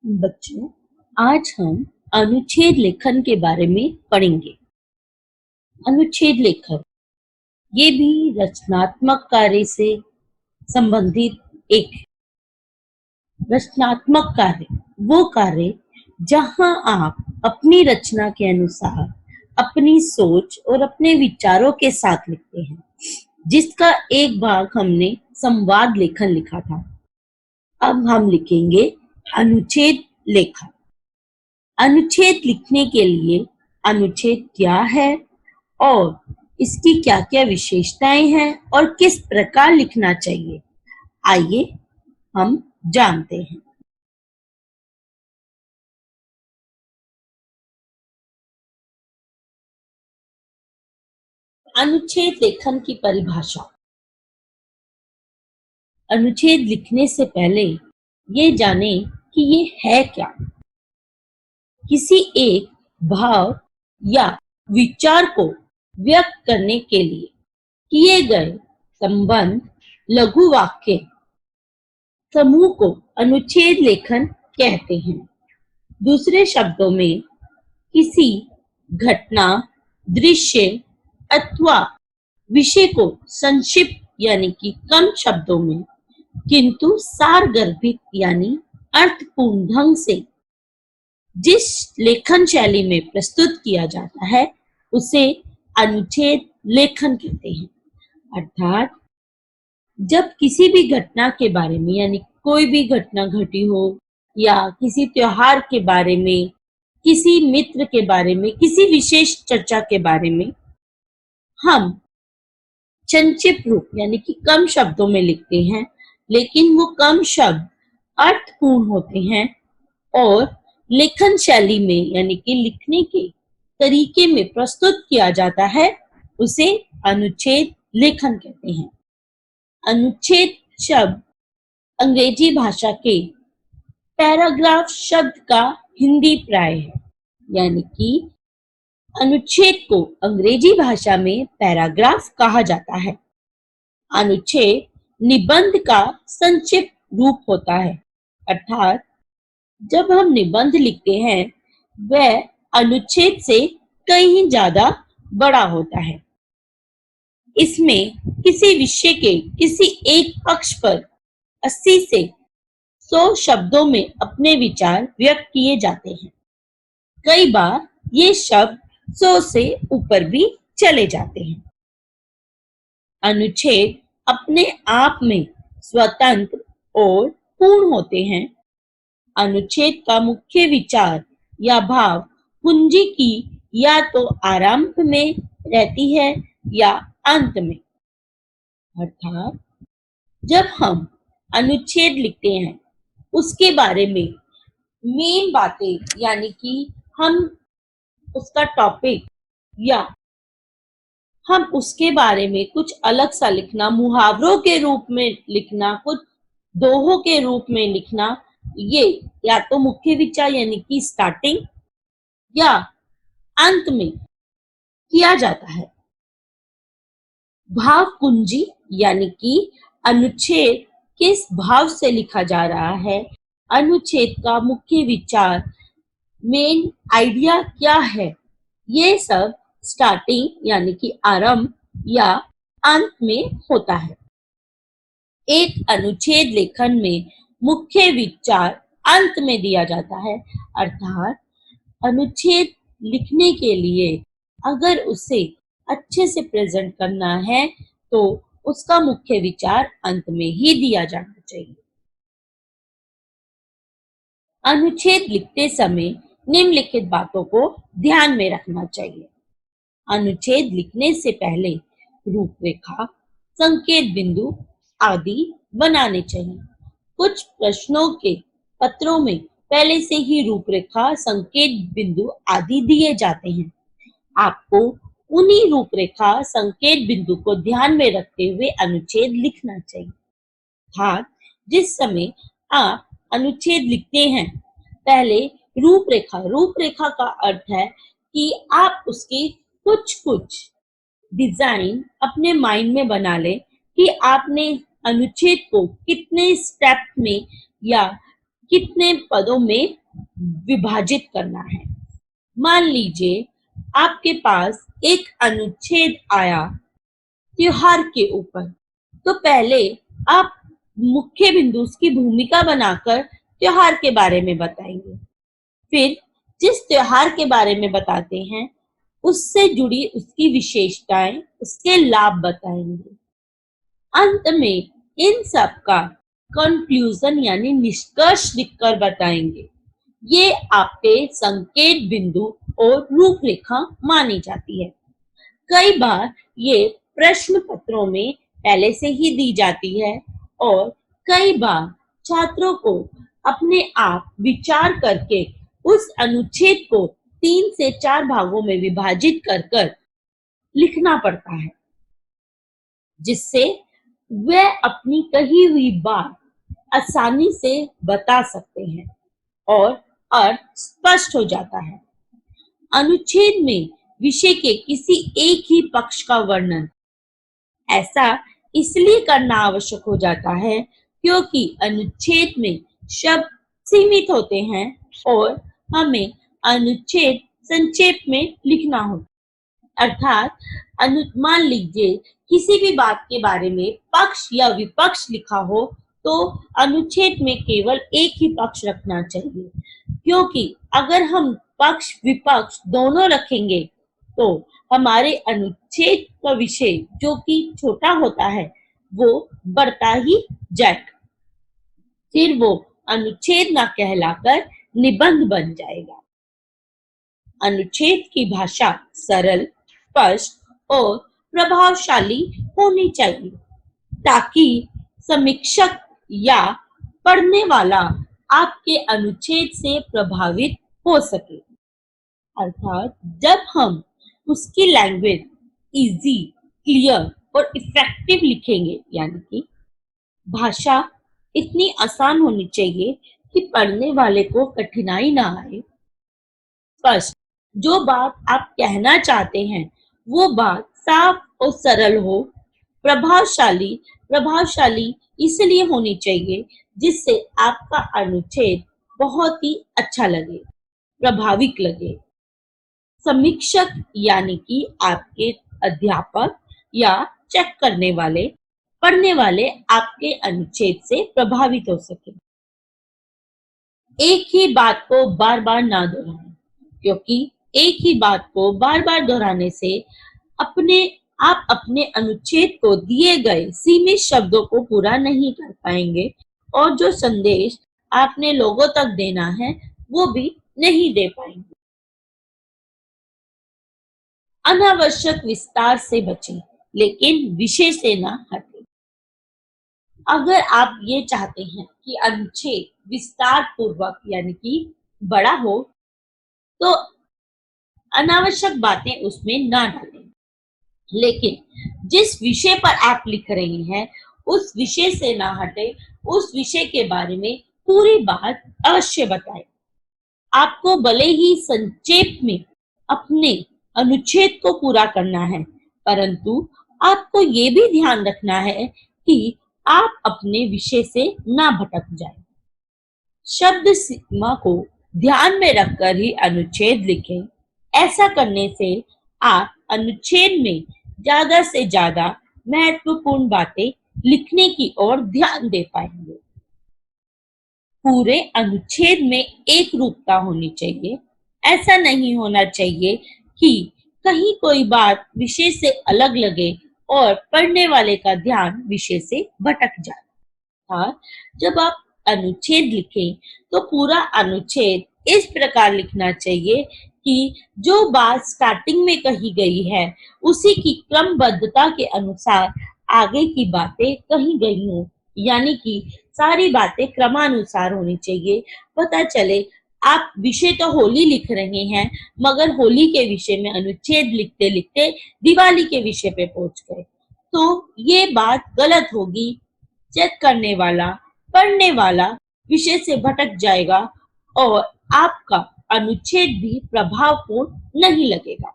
बच्चों, आज हम अनुच्छेद लेखन के बारे में पढ़ेंगे। अनुच्छेद लेखन ये भी रचनात्मक कार्य से संबंधित एक है। रचनात्मक कार्य वो कार्य जहां आप अपनी रचना के अनुसार अपनी सोच और अपने विचारों के साथ लिखते हैं, जिसका एक भाग हमने संवाद लेखन लिखा था। अब हम लिखेंगे अनुच्छेद लेखन। अनुच्छेद लिखने के लिए अनुच्छेद क्या है और इसकी क्या-क्या विशेषताएं हैं और किस प्रकार लिखना चाहिए, आइए हम जानते हैं। अनुच्छेद लेखन की परिभाषा। अनुच्छेद लिखने से पहले ये जानें कि ये है क्या। किसी एक भाव या विचार को व्यक्त करने के लिए किए गए संबंध लघु वाक्य समूह को अनुच्छेद लेखन कहते हैं। दूसरे शब्दों में किसी घटना, दृश्य अथवा विषय को संक्षिप्त यानी कि कम शब्दों में किंतु सारगर्भित यानी अर्थपूर्ण ढंग से जिस लेखन शैली में प्रस्तुत किया जाता है उसे अनुच्छेद लेखन कहते हैं। अर्थात जब किसी भी घटना के बारे में यानी कोई भी घटना घटी हो या किसी त्योहार के बारे में, किसी मित्र के बारे में, किसी विशेष चर्चा के बारे में हम संक्षिप्त रूप यानी कि कम शब्दों में लिखते हैं, लेकिन वो कम शब्द अर्थपूर्ण होते हैं और लेखन शैली में यानी कि लिखने के तरीके में प्रस्तुत किया जाता है, उसे अनुच्छेद लेखन कहते हैं। अनुच्छेद शब्द अंग्रेजी भाषा के पैराग्राफ शब्द का हिंदी प्राय है, यानी कि अनुच्छेद को अंग्रेजी भाषा में पैराग्राफ कहा जाता है। अनुच्छेद निबंध का संक्षिप्त रूप होता है, अर्थात जब हम निबंध लिखते हैं वह अनुच्छेद से कहीं ज्यादा बड़ा होता है। इसमें किसी विषय के किसी एक पक्ष पर 80 से 100 शब्दों में अपने विचार व्यक्त किए जाते हैं। कई बार ये शब्द 100 से ऊपर भी चले जाते हैं। अनुच्छेद अपने आप में स्वतंत्र और पूर्ण होते हैं। अनुच्छेद का मुख्य विचार या भाव कुंजी की या तो आरंभ में रहती है या अंत में। अर्थात जब हम अनुच्छेद लिखते हैं उसके बारे में मेन बातें यानी कि हम उसका टॉपिक या हम उसके बारे में कुछ अलग सा लिखना, मुहावरों के रूप में लिखना, कुछ दोहों के रूप में लिखना, ये या तो मुख्य विचार यानी कि स्टार्टिंग या अंत में किया जाता है। भाव कुंजी यानी कि अनुच्छेद किस भाव से लिखा जा रहा है, अनुच्छेद का मुख्य विचार, मेन आइडिया क्या है, ये सब स्टार्टिंग यानी कि आरंभ या अंत में होता है। एक अनुच्छेद लेखन में मुख्य विचार अंत में दिया जाता है, अर्थात अनुच्छेद लिखने के लिए अगर उसे अच्छे से प्रेजेंट करना है तो उसका मुख्य विचार अंत में ही दिया जाना चाहिए। अनुच्छेद लिखते समय निम्नलिखित बातों को ध्यान में रखना चाहिए। अनुच्छेद लिखने से पहले रूपरेखा, संकेत बिंदु आदि बनाने चाहिए। कुछ प्रश्नों के पत्रों में पहले से ही रूपरेखा, संकेत बिंदु आदि दिए जाते हैं। आपको उन्हीं रूपरेखा, संकेत बिंदु को ध्यान में रखते हुए अनुच्छेद लिखना चाहिए। हाँ, जिस समय आप अनुच्छेद लिखते हैं पहले रूपरेखा का अर्थ है कि आप उसकी कुछ डिजाइन अपने माइंड में बना लें कि आपने अनुच्छेद को कितने स्टेप में या कितने पदों में विभाजित करना है। मान लीजिए आपके पास एक अनुच्छेद आया त्योहार के ऊपर, तो पहले आप मुख्य बिंदु की भूमिका बनाकर त्योहार के बारे में बताएंगे। फिर जिस त्योहार के बारे में बताते हैं उससे जुड़ी उसकी विशेषताएं, उसके लाभ बताएंगे। अंत में इन सब का कंक्लूजन यानी निष्कर्ष लिखकर बताएंगे। ये आपके संकेत बिंदु और रूपरेखा मानी जाती है। कई बार ये प्रश्न पत्रों में पहले से ही दी जाती है और कई बार छात्रों को अपने आप विचार करके उस अनुच्छेद को 3 से 4 भागों में विभाजित कर कर लिखना पड़ता है, जिससे वह अपनी कही हुई बात आसानी से बता सकते हैं और अर्थ स्पष्ट हो जाता है। अनुच्छेद में विषय के किसी एक ही पक्ष का वर्णन ऐसा इसलिए करना आवश्यक हो जाता है क्योंकि अनुच्छेद में शब्द सीमित होते हैं और हमें अनुच्छेद संक्षेप में लिखना होता। अर्थात मान लीजिए किसी भी बात के बारे में पक्ष या विपक्ष लिखा हो तो अनुच्छेद में केवल एक ही पक्ष रखना चाहिए, क्योंकि अगर हम पक्ष विपक्ष दोनों रखेंगे तो हमारे अनुच्छेद का विषय जो कि छोटा होता है वो बढ़ता ही जाएगा। फिर वो अनुच्छेद ना कहलाकर निबंध बन जाएगा। अनुच्छेद की भाषा सरल, स्पष्ट और प्रभावशाली होनी चाहिए ताकि समीक्षक या पढ़ने वाला आपके अनुच्छेद से प्रभावित हो सके। अर्थात जब हम उसकी लैंग्वेज इजी, क्लियर और इफेक्टिव लिखेंगे, यानी कि भाषा इतनी आसान होनी चाहिए कि पढ़ने वाले को कठिनाई ना आए। स्पष्ट, जो बात आप कहना चाहते हैं वो बात साफ और सरल हो। प्रभावशाली, प्रभावशाली इसलिए होनी चाहिए जिससे आपका अनुच्छेद बहुत ही अच्छा लगे, प्रभाविक लगे। समीक्षक यानी कि आपके अध्यापक या चेक करने वाले, पढ़ने वाले आपके अनुच्छेद से प्रभावित हो सके। एक ही बात को बार बार ना दोहराएं, क्योंकि एक ही बात को बार बार दोहराने से आप अपने अनुच्छेद को दिए गए सीमित शब्दों को पूरा नहीं कर पाएंगे और जो संदेश आपने लोगों तक देना है वो भी नहीं दे पाएंगे। अनावश्यक विस्तार से बचें, लेकिन विषय से ना हटें। अगर आप ये चाहते हैं कि अनुच्छेद विस्तार पूर्वक यानी कि बड़ा हो तो अनावश्यक बातें उसमें ना डालें, लेकिन जिस विषय पर आप लिख रहे हैं उस विषय से ना हटे, उस विषय के बारे में पूरी बात अवश्य बताएं। आपको भले ही संक्षेप में अपने अनुच्छेद को पूरा करना है, परंतु आपको ये भी ध्यान रखना है कि आप अपने विषय से ना भटक जाएं। शब्द सीमा को ध्यान में रखकर ही अनुच्छेद लिखें। ऐसा करने से आप अनुच्छेद में ज्यादा से ज्यादा महत्वपूर्ण बातें लिखने की ओर ध्यान दे पाएंगे। पूरे अनुच्छेद में एक रूपता होनी चाहिए। ऐसा नहीं होना चाहिए कि कहीं कोई बात विषय से अलग लगे और पढ़ने वाले का ध्यान विषय से भटक जाए। हाँ, जब आप अनुच्छेद लिखें तो पूरा अनुच्छेद इस प्रकार लिखना चाहिए कि जो बात स्टार्टिंग में कही गई है उसी की क्रमबद्धता के अनुसार आगे की बातें कही गई हों, यानी कि सारी बातें क्रमानुसार होनी चाहिए। पता चले आप विषय तो होली लिख रहे हैं मगर होली के विषय में अनुच्छेद लिखते लिखते दिवाली के विषय पे पहुंच गए, तो ये बात गलत होगी। चेक करने वाला, पढ़ने वाला विषय से भटक जाएगा और आपका अनुच्छेद भी प्रभावपूर्ण नहीं लगेगा।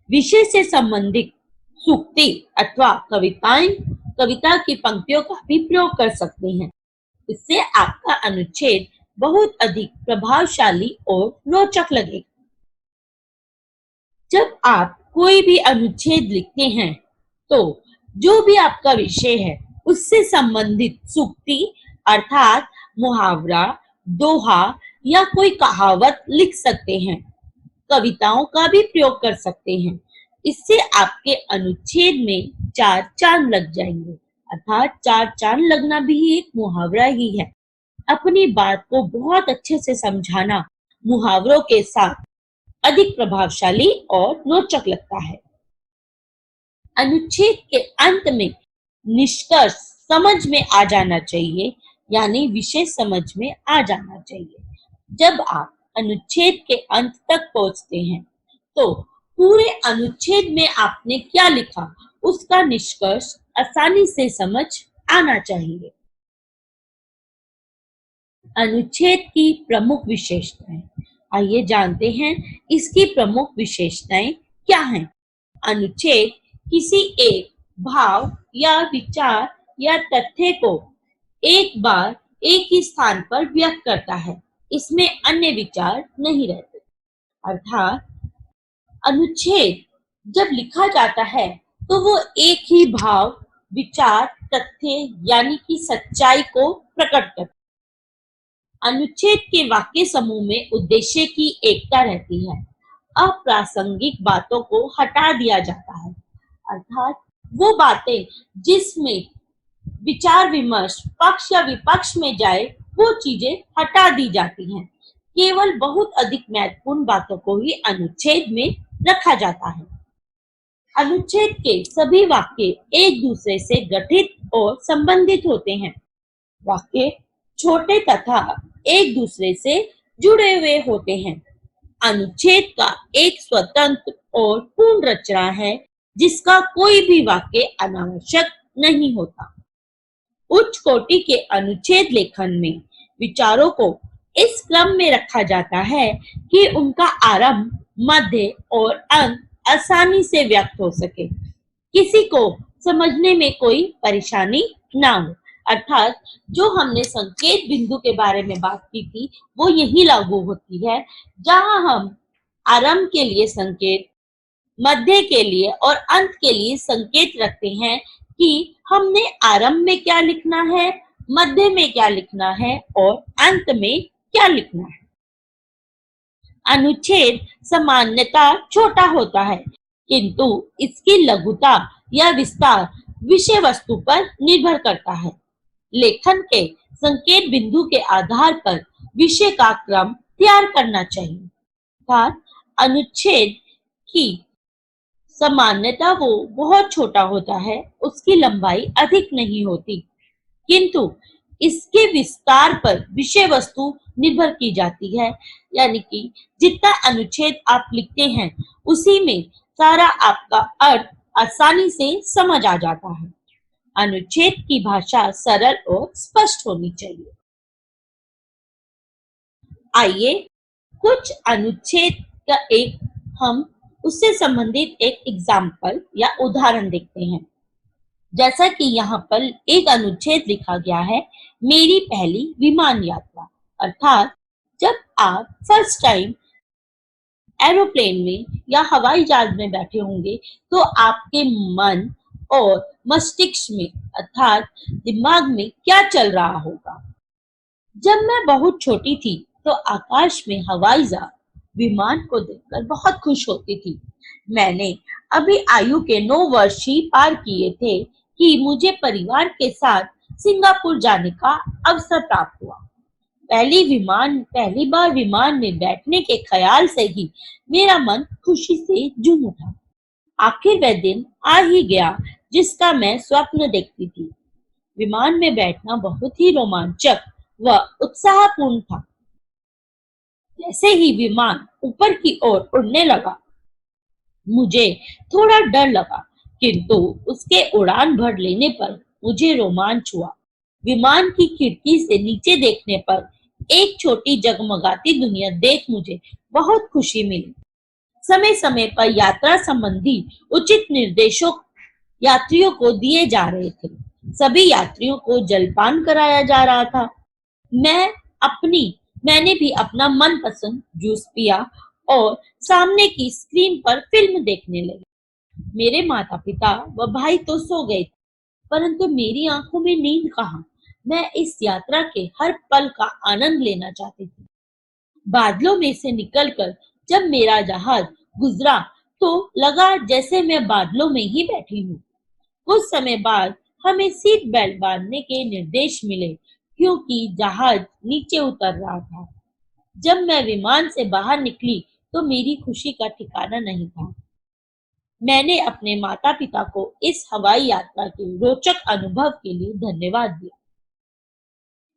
विषय से संबंधित सूक्ति अथवा कविता की पंक्तियों का भी प्रयोग कर सकते हैं। इससे आपका अनुच्छेद बहुत अधिक प्रभावशाली और रोचक लगेगा। जब आप कोई भी अनुच्छेद लिखते हैं तो जो भी आपका विषय है उससे संबंधित सूक्ति अर्थात मुहावरा, दोहा या कोई कहावत लिख सकते हैं। कविताओं का भी प्रयोग कर सकते हैं। इससे आपके अनुच्छेद में चार चांद लग जाएंगे। अर्थात चार चांद लगना भी एक मुहावरा ही है। अपनी बात को बहुत अच्छे से समझाना मुहावरों के साथ अधिक प्रभावशाली और रोचक लगता है। अनुच्छेद के अंत में निष्कर्ष समझ में आ जाना चाहिए, यानी विषय समझ में आ जाना चाहिए। जब आप अनुच्छेद के अंत तक पहुंचते हैं तो पूरे अनुच्छेद में आपने क्या लिखा उसका निष्कर्ष आसानी से समझ आना चाहिए। अनुच्छेद की प्रमुख विशेषताएं, आइए जानते हैं इसकी प्रमुख विशेषताएं क्या हैं। अनुच्छेद किसी एक भाव या विचार या तथ्य को एक बार एक ही स्थान पर व्यक्त करता है, इसमें अन्य विचार नहीं रहते। अर्थात अनुच्छेद जब लिखा जाता है तो वो एक ही भाव, विचार, तथ्य यानी कि सच्चाई को प्रकट करता है। अनुच्छेद के वाक्य समूह में उद्देश्य की एकता रहती है। अप्रासंगिक बातों को हटा दिया जाता है। अर्थात वो बातें जिसमें विचार विमर्श पक्ष या विपक्ष में जाए वो चीजें हटा दी जाती हैं। केवल बहुत अधिक महत्वपूर्ण बातों को ही अनुच्छेद में रखा जाता है। अनुच्छेद के सभी वाक्य एक दूसरे से गठित और संबंधित होते हैं। वाक्य छोटे तथा एक दूसरे से जुड़े हुए होते हैं। अनुच्छेद का एक स्वतंत्र और पूर्ण रचना है जिसका कोई भी वाक्य अनावश्यक नहीं होता। उच्च कोटि के अनुच्छेद लेखन में विचारों को इस क्रम में रखा जाता है कि उनका आरंभ, मध्य और अंत आसानी से व्यक्त हो सके, किसी को समझने में कोई परेशानी ना हो। अर्थात जो हमने संकेत बिंदु के बारे में बात की थी वो यही लागू होती है, जहां हम आरंभ के लिए संकेत, मध्य के लिए और अंत के लिए संकेत रखते हैं कि हमने आरंभ में क्या लिखना है, मध्य में क्या लिखना है और अंत में क्या लिखना है। अनुच्छेद सामान्यतः छोटा होता है किंतु इसकी लघुता या विस्तार विषय वस्तु पर निर्भर करता है। लेखन के संकेत बिंदु के आधार पर विषय का क्रम तैयार करना चाहिए। अर्थात अनुच्छेद की सामान्यतः वो बहुत छोटा होता है, उसकी लंबाई अधिक नहीं होती, किंतु इसके विस्तार पर विषय वस्तु निर्भर की जाती है। यानी कि जितना अनुच्छेद आप लिखते हैं उसी में सारा आपका अर्थ आसानी से समझ आ जाता है। अनुच्छेद की भाषा सरल और स्पष्ट होनी चाहिए। आइए कुछ अनुच्छेद का हम उससे संबंधित एक एग्जाम्पल या उदाहरण देखते हैं। जैसा कि यहाँ पर एक अनुच्छेद लिखा गया है, मेरी पहली विमान यात्रा। अर्थात जब आप फर्स्ट टाइम एरोप्लेन में या हवाई जहाज में बैठे होंगे तो आपके मन और मस्तिष्क में अर्थात दिमाग में क्या चल रहा होगा। जब मैं बहुत छोटी थी तो आकाश में हवाई जहाज, विमान को देखकर बहुत खुश होती थी। मैंने अभी आयु के 9 वर्ष ही पार किए थे कि मुझे परिवार के साथ सिंगापुर जाने का अवसर प्राप्त हुआ। पहली बार विमान में बैठने के ख्याल से ही मेरा मन खुशी से झूम उठा। आखिर वह दिन आ ही गया जिसका मैं स्वप्न देखती थी। विमान में बैठना बहुत ही रोमांचक व उत्साहपूर्ण था। जैसे ही विमान ऊपर की ओर उड़ने लगा, मुझे थोड़ा डर लगा, किंतु उसके उड़ान भर लेने पर मुझे रोमांच हुआ। विमान की खिड़की से नीचे देखने पर एक छोटी जगमगाती दुनिया देख मुझे बहुत खुशी मिली। समय समय पर यात्रा संबंधी उचित निर्देशों यात्रियों को दिए जा रहे थे। सभी यात्रियों को जलपान कराया जा रहा था। मैं अपनी मैंने भी अपना मनपसंद जूस पिया और सामने की स्क्रीन पर फिल्म देखने लगी। मेरे माता-पिता व भाई तो सो गए थे, परंतु मेरी आंखों में नींद कहाँ। मैं इस यात्रा के हर पल का आनंद लेना चाहती थी। बादलों में से निकलकर जब मेरा जहाज गुजरा तो लगा जैसे मैं बादलों में ही बैठी हूँ। कुछ समय बाद हमें सीट बेल्ट बांधने के निर्देश मिले क्योंकि जहाज नीचे उतर रहा था। जब मैं विमान से बाहर निकली तो मेरी खुशी का ठिकाना नहीं था। मैंने अपने माता-पिता को इस हवाई यात्रा के रोचक अनुभव के लिए धन्यवाद दिया।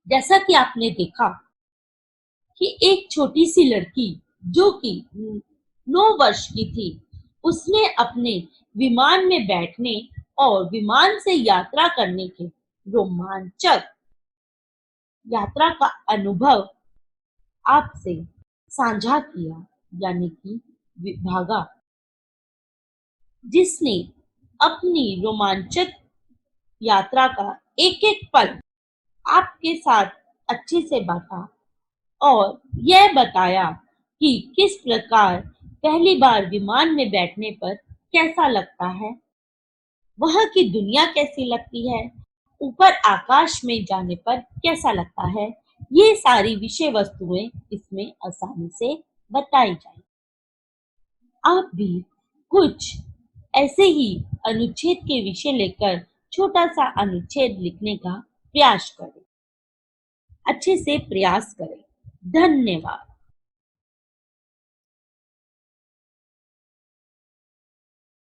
जैसा कि आपने देखा कि एक छोटी सी लड़की जो कि 9 वर्ष की थी, उसने अपने विमान में बैठने और विमान से यात्रा करने के रोमांचक यात्रा का अनुभव आपसे साझा किया, यानी कि भागा, जिसने अपनी रोमांचक यात्रा का एक एक पल आपके साथ अच्छे से बांटा और यह बताया कि किस प्रकार पहली बार विमान में बैठने पर कैसा लगता है, वहाँ की दुनिया कैसी लगती है, ऊपर आकाश में जाने पर कैसा लगता है। ये सारी विषय वस्तुएं इसमें आसानी से बताई जाए। आप भी कुछ ऐसे ही अनुच्छेद के विषय लेकर छोटा सा अनुच्छेद लिखने का प्रयास करें। अच्छे से प्रयास करें। धन्यवाद।